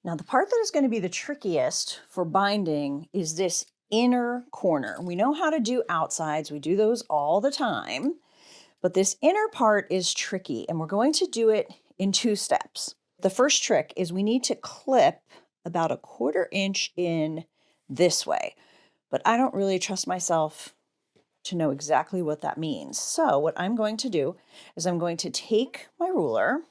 Now, the part that is going to be the trickiest for binding is this inner corner. We know how to do outsides. We do those all the time, but this inner part is tricky, and we're going to do it in 2 steps. The first trick is we need to clip about 1/4 inch in this way, but I don't really trust myself to know exactly what that means. So what I'm going to do is I'm going to take my ruler,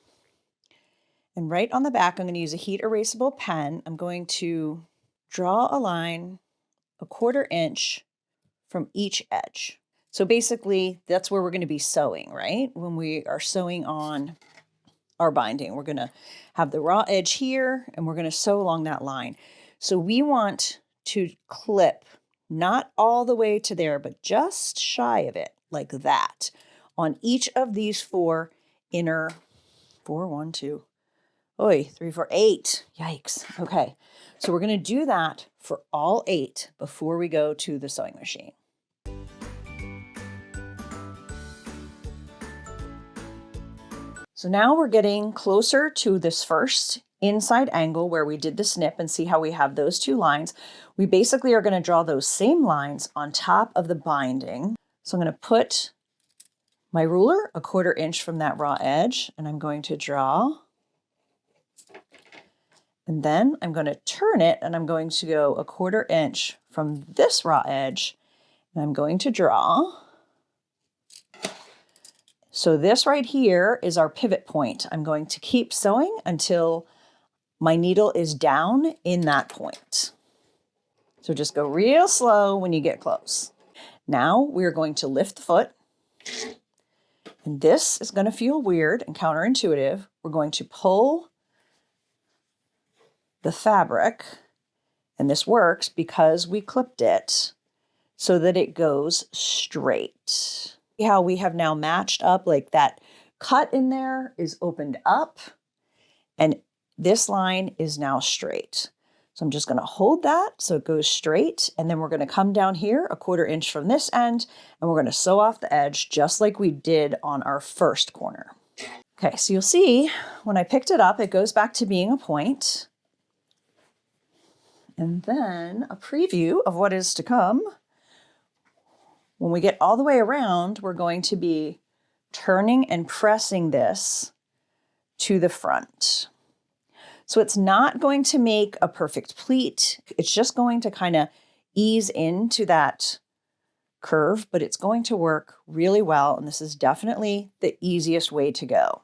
and right on the back, I'm going to use a heat erasable pen. I'm going to draw a line 1/4 inch from each edge. So basically, that's where we're going to be sewing, right? When we are sewing on our binding, we're going to have the raw edge here, and we're going to sew along that line. So we want to clip not all the way to there, but just shy of it, like that, on each of these 4 inner, 4, 1, 2, oi, 3, 4, 8. Yikes. Okay. So we're going to do that for all 8 before we go to the sewing machine. So now we're getting closer to this first inside angle where we did the snip, and see how we have those 2 lines. We basically are going to draw those same lines on top of the binding. So I'm going to put my ruler 1/4 inch from that raw edge, and I'm going to draw. And then I'm going to turn it, and I'm going to go 1/4 inch from this raw edge, and I'm going to draw. So this right here is our pivot point. I'm going to keep sewing until my needle is down in that point. So just go real slow when you get close. Now we're going to lift the foot. And this is going to feel weird and counterintuitive. We're going to pull the fabric, and this works because we clipped it so that it goes straight. See how we have now matched up, like that cut in there is opened up, and this line is now straight. So I'm just going to hold that so it goes straight, and then we're going to come down here 1/4 inch from this end, and we're going to sew off the edge just like we did on our first corner. Okay, so you'll see when I picked it up, it goes back to being a point. And then a preview of what is to come. When we get all the way around, we're going to be turning and pressing this to the front. So it's not going to make a perfect pleat. It's just going to kind of ease into that curve, but it's going to work really well. And this is definitely the easiest way to go.